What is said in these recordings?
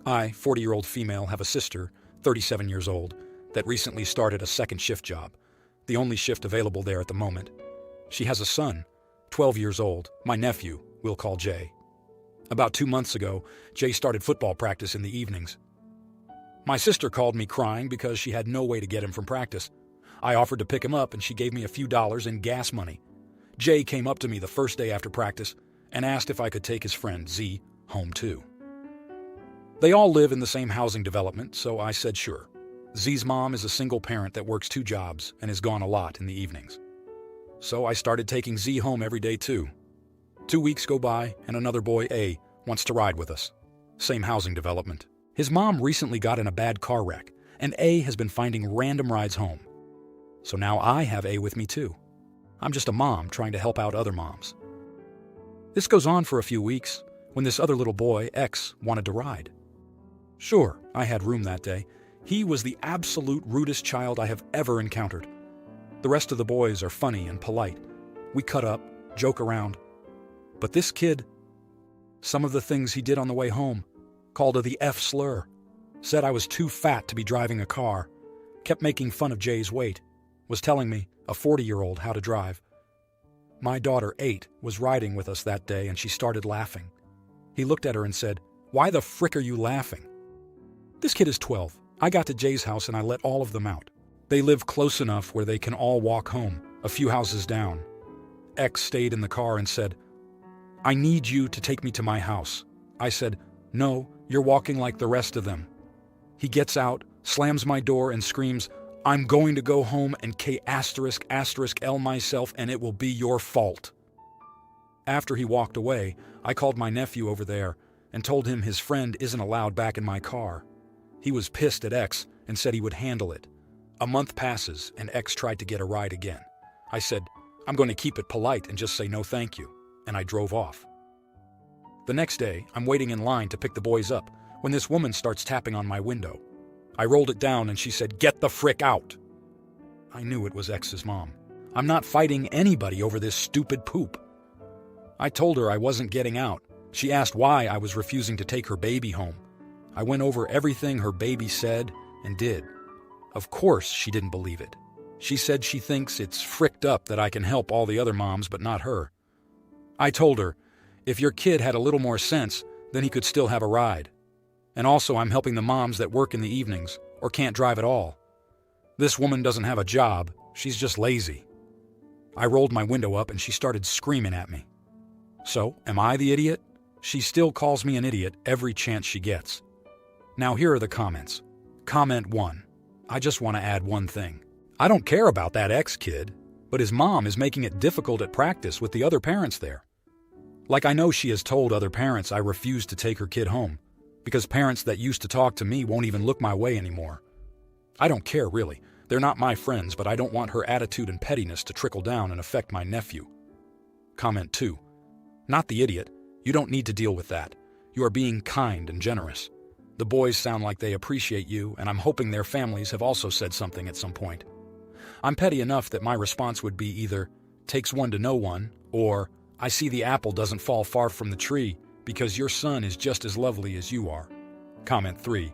I, 40-year-old female, have a sister, 37 years old, that recently started a second shift job, the only shift available there at the moment. She has a son, 12 years old, my nephew, we'll call Jay. About 2 months ago, Jay started football practice in the evenings. My sister called me crying because she had no way to get him from practice. I offered to pick him up and she gave me a few dollars in gas money. Jay came up to me the first day after practice and asked if I could take his friend, Z, home too. They all live in the same housing development, so I said sure. Z's mom is a single parent that works 2 jobs and is gone a lot in the evenings. So I started taking Z home every day too. 2 weeks go by and another boy, A, wants to ride with us. Same housing development. His mom recently got in a bad car wreck, and A has been finding random rides home. So now I have A with me too. I'm just a mom trying to help out other moms. This goes on for a few weeks when this other little boy, X, wanted to ride. Sure, I had room that day. He was the absolute rudest child I have ever encountered. The rest of the boys are funny and polite. We cut up, joke around. But this kid, some of the things he did on the way home, called her the F slur, said I was too fat to be driving a car, kept making fun of Jay's weight, was telling me, a 40-year-old, how to drive. My daughter, 8, was riding with us that day and she started laughing. He looked at her and said, "Why the frick are you laughing?" This kid is 12. I got to Jay's house and I let all of them out. They live close enough where they can all walk home, a few houses down. X stayed in the car and said, "I need you to take me to my house." I said, "No, you're walking like the rest of them." He gets out, slams my door and screams, "I'm going to go home and K***L myself and it will be your fault." After he walked away, I called my nephew over there and told him his friend isn't allowed back in my car. He was pissed at X and said he would handle it. A month passes and X tried to get a ride again. I said, "I'm going to keep it polite and just say no thank you," and I drove off. The next day, I'm waiting in line to pick the boys up when this woman starts tapping on my window. I rolled it down and she said, "Get the frick out." I knew it was X's mom. I'm not fighting anybody over this stupid poop. I told her I wasn't getting out. She asked why I was refusing to take her baby home. I went over everything her baby said and did. Of course she didn't believe it. She said she thinks it's fricked up that I can help all the other moms but not her. I told her, if your kid had a little more sense, then he could still have a ride. And also I'm helping the moms that work in the evenings or can't drive at all. This woman doesn't have a job, she's just lazy. I rolled my window up and she started screaming at me. So, am I the idiot? She still calls me an idiot every chance she gets. Now here are the comments. Comment 1. I just want to add one thing. I don't care about that X kid, but his mom is making it difficult at practice with the other parents there. Like I know she has told other parents I refuse to take her kid home, because parents that used to talk to me won't even look my way anymore. I don't care really. They're not my friends, but I don't want her attitude and pettiness to trickle down and affect my nephew. Comment 2. Not the idiot. You don't need to deal with that. You are being kind and generous. The boys sound like they appreciate you, and I'm hoping their families have also said something at some point. I'm petty enough that my response would be either, "Takes one to know one," or, "I see the apple doesn't fall far from the tree because your son is just as lovely as you are." Comment 3.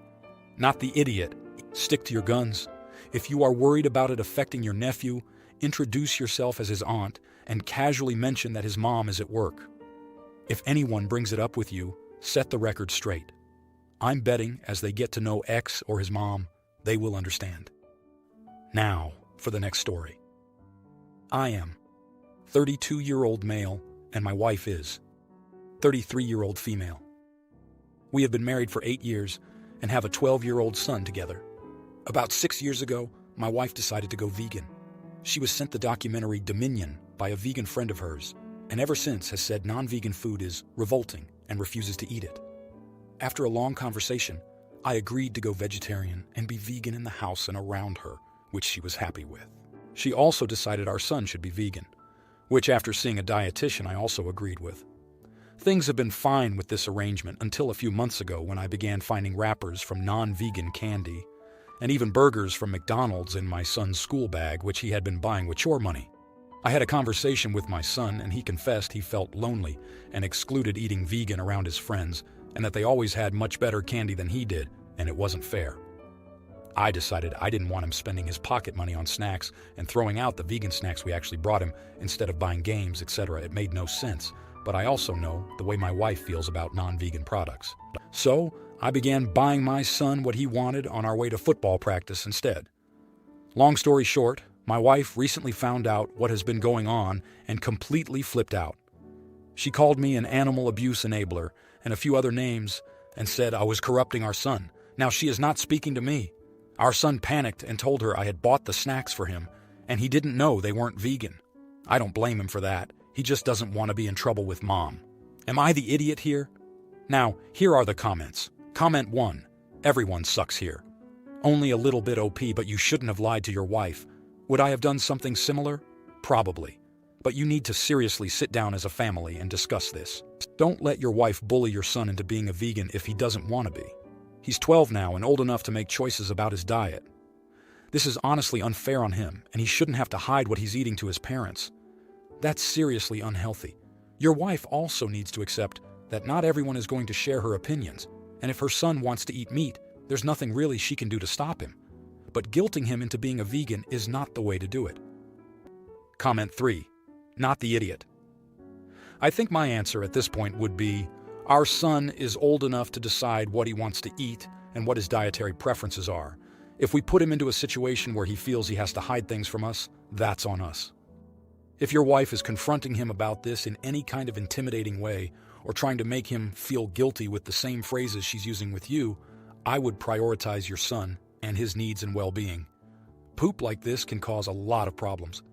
Not the idiot. Stick to your guns. If you are worried about it affecting your nephew, introduce yourself as his aunt and casually mention that his mom is at work. If anyone brings it up with you, set the record straight. I'm betting as they get to know X or his mom, they will understand. Now, for the next story. I am 32-year-old male and my wife is 33-year-old female. We have been married for 8 years and have a 12-year-old son together. About 6 years ago, my wife decided to go vegan. She was sent the documentary Dominion by a vegan friend of hers, and ever since has said non-vegan food is revolting and refuses to eat it. After a long conversation, I agreed to go vegetarian and be vegan in the house and around her, which she was happy with. She also decided our son should be vegan, which after seeing a dietitian I also agreed with. Things have been fine with this arrangement until a few months ago when I began finding wrappers from non-vegan candy and even burgers from McDonald's in my son's school bag, which he had been buying with chore money. I had a conversation with my son and he confessed he felt lonely and excluded eating vegan around his friends and that they always had much better candy than he did, and it wasn't fair. I decided I didn't want him spending his pocket money on snacks and throwing out the vegan snacks we actually brought him instead of buying games, etc. It made no sense, but I also know the way my wife feels about non-vegan products. So I began buying my son what he wanted on our way to football practice instead. Long story short, my wife recently found out what has been going on and completely flipped out. She called me an animal abuse enabler and a few other names and said I was corrupting our son. Now she is not speaking to me. Our son panicked and told her I had bought the snacks for him, and he didn't know they weren't vegan. I don't blame him for that. He just doesn't want to be in trouble with Mom. Am I the idiot here? Now, here are the comments. Comment 1. Everyone sucks here. Only a little bit OP, but you shouldn't have lied to your wife. Would I have done something similar? Probably. But you need to seriously sit down as a family and discuss this. Don't let your wife bully your son into being a vegan if he doesn't want to be. He's 12 now and old enough to make choices about his diet. This is honestly unfair on him, and he shouldn't have to hide what he's eating to his parents. That's seriously unhealthy. Your wife also needs to accept that not everyone is going to share her opinions, and if her son wants to eat meat, there's nothing really she can do to stop him. But guilting him into being a vegan is not the way to do it. Comment 3. Not the idiot. I think my answer at this point would be, our son is old enough to decide what he wants to eat and what his dietary preferences are. If we put him into a situation where he feels he has to hide things from us, that's on us. If your wife is confronting him about this in any kind of intimidating way or trying to make him feel guilty with the same phrases she's using with you, I would prioritize your son and his needs and well-being. Poop like this can cause a lot of problems.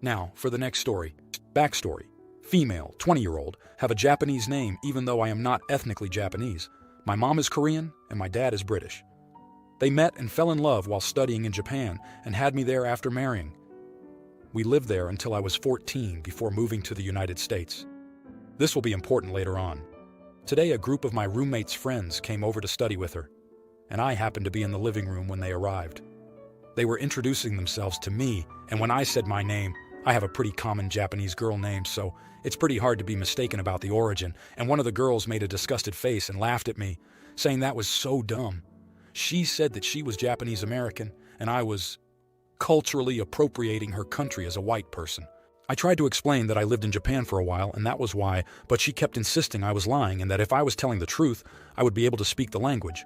Now, for the next story. Backstory. Female, 20-year-old, have a Japanese name even though I am not ethnically Japanese. My mom is Korean and my dad is British. They met and fell in love while studying in Japan and had me there after marrying. We lived there until I was 14 before moving to the United States. This will be important later on. Today, a group of my roommate's friends came over to study with her, and I happened to be in the living room when they arrived. They were introducing themselves to me, and when I said my name, I have a pretty common Japanese girl name, so it's pretty hard to be mistaken about the origin, and one of the girls made a disgusted face and laughed at me, saying that was so dumb. She said that she was Japanese American, and I was culturally appropriating her country as a white person. I tried to explain that I lived in Japan for a while, and that was why, but she kept insisting I was lying and that if I was telling the truth, I would be able to speak the language.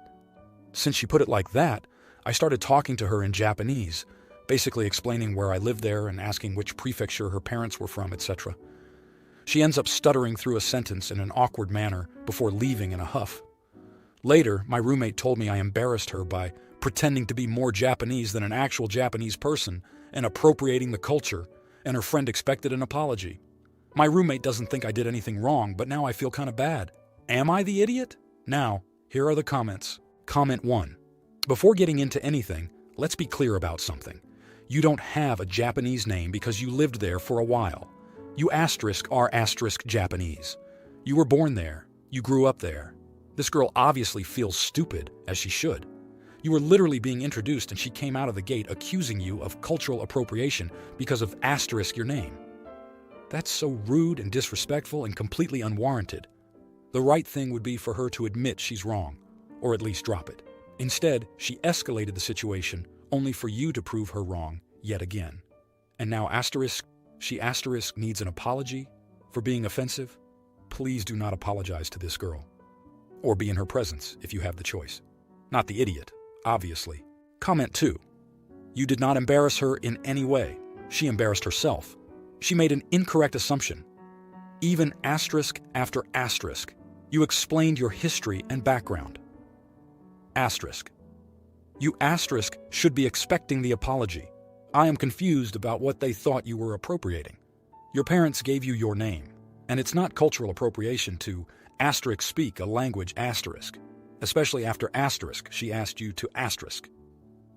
Since she put it like that, I started talking to her in Japanese, basically explaining where I lived there and asking which prefecture her parents were from, etc. She ends up stuttering through a sentence in an awkward manner before leaving in a huff. Later, my roommate told me I embarrassed her by pretending to be more Japanese than an actual Japanese person and appropriating the culture, and her friend expected an apology. My roommate doesn't think I did anything wrong, but now I feel kind of bad. Am I the idiot? Now, here are the comments. Comment 1. Before getting into anything, let's be clear about something. You don't have a Japanese name because you lived there for a while. You are Japanese. You were born there. You grew up there. This girl obviously feels stupid, as she should. You were literally being introduced and she came out of the gate accusing you of cultural appropriation because of your name. That's so rude and disrespectful and completely unwarranted. The right thing would be for her to admit she's wrong, or at least drop it. Instead, she escalated the situation only for you to prove her wrong yet again. And now she needs an apology for being offensive? Please do not apologize to this girl. Or be in her presence if you have the choice. Not the idiot, obviously. Comment 2. You did not embarrass her in any way. She embarrassed herself. She made an incorrect assumption. Even asterisk after asterisk, you explained your history and background. Asterisk. You should be expecting the apology. I am confused about what they thought you were appropriating. Your parents gave you your name, and it's not cultural appropriation to speak a language especially after she asked you to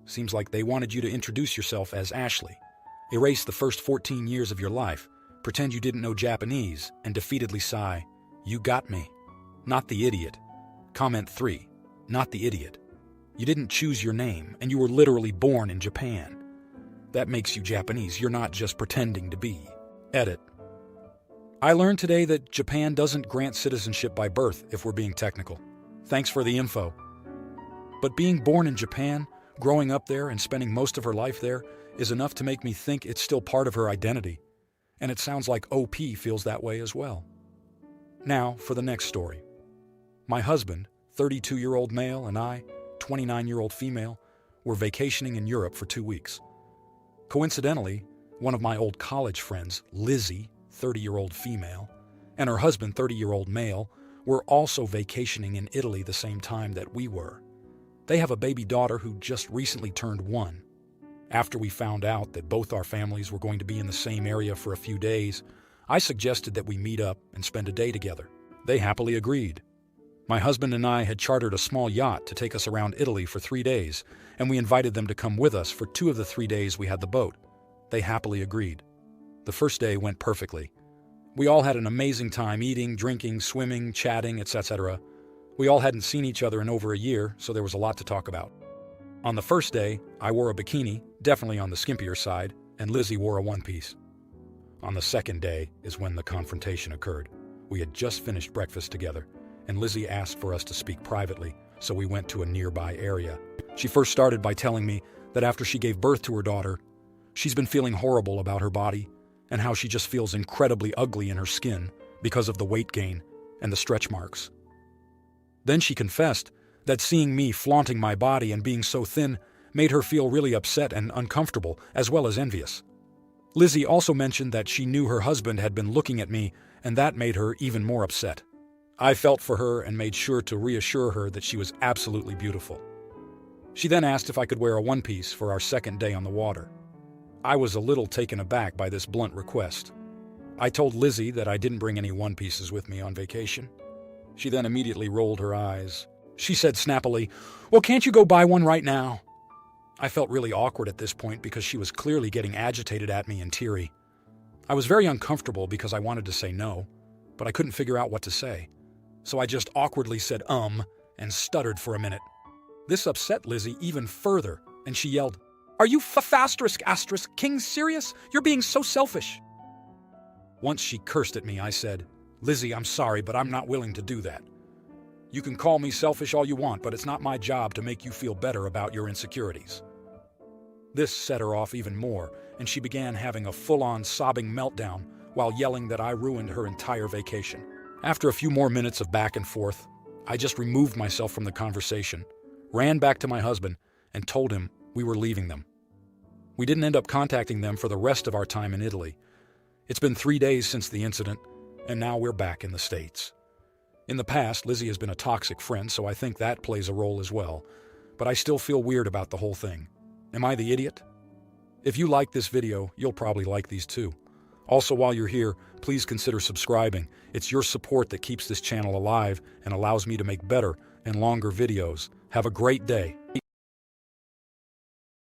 Seems like they wanted you to introduce yourself as Ashley, erase the first 14 years of your life, pretend you didn't know Japanese, and defeatedly sigh, "You got me." Not the idiot. Comment 3. Not the idiot. You didn't choose your name, and you were literally born in Japan. That makes you Japanese. You're not just pretending to be. Edit. I learned today that Japan doesn't grant citizenship by birth, if we're being technical. Thanks for the info. But being born in Japan, growing up there and spending most of her life there is enough to make me think it's still part of her identity. And it sounds like OP feels that way as well. Now, for the next story. My husband, 32-year-old male, and I, 29-year-old female, were vacationing in Europe for 2 weeks. Coincidentally, one of my old college friends, Lizzie, 30-year-old female, and her husband, 30-year-old male, were also vacationing in Italy the same time that we were. They have a baby daughter who just recently turned 1. After we found out that both our families were going to be in the same area for a few days, I suggested that we meet up and spend a day together. They happily agreed. My husband and I had chartered a small yacht to take us around Italy for 3 days, and we invited them to come with us for 2 of the 3 days we had the boat. They happily agreed. The first day went perfectly. We all had an amazing time eating, drinking, swimming, chatting, etc. We all hadn't seen each other in over a year, so there was a lot to talk about. On the first day, I wore a bikini, definitely on the skimpier side, and Lizzie wore a one-piece. On the second day is when the confrontation occurred. We had just finished breakfast together, and Lizzie asked for us to speak privately, so we went to a nearby area. She first started by telling me that after she gave birth to her daughter, she's been feeling horrible about her body and how she just feels incredibly ugly in her skin because of the weight gain and the stretch marks. Then she confessed that seeing me flaunting my body and being so thin made her feel really upset and uncomfortable, as well as envious. Lizzie also mentioned that she knew her husband had been looking at me, and that made her even more upset. I felt for her and made sure to reassure her that she was absolutely beautiful. She then asked if I could wear a one-piece for our second day on the water. I was a little taken aback by this blunt request. I told Lizzie that I didn't bring any one-pieces with me on vacation. She then immediately rolled her eyes. She said snappily, "Well, can't you go buy one right now?" I felt really awkward at this point because she was clearly getting agitated at me and teary. I was very uncomfortable because I wanted to say no, but I couldn't figure out what to say. So I just awkwardly said and stuttered for a minute. This upset Lizzie even further, and she yelled, "Are you **King serious? You're being so selfish." Once she cursed at me, I said, "Lizzie, I'm sorry, but I'm not willing to do that. You can call me selfish all you want, but it's not my job to make you feel better about your insecurities." This set her off even more, and she began having a full-on sobbing meltdown while yelling that I ruined her entire vacation. After a few more minutes of back and forth, I just removed myself from the conversation, ran back to my husband, and told him we were leaving them. We didn't end up contacting them for the rest of our time in Italy. It's been 3 days since the incident, and now we're back in the States. In the past, Lizzie has been a toxic friend, so I think that plays a role as well. But I still feel weird about the whole thing. Am I the idiot? If you like this video, you'll probably like these too. Also, while you're here, please consider subscribing. It's your support that keeps this channel alive and allows me to make better and longer videos. Have a great day.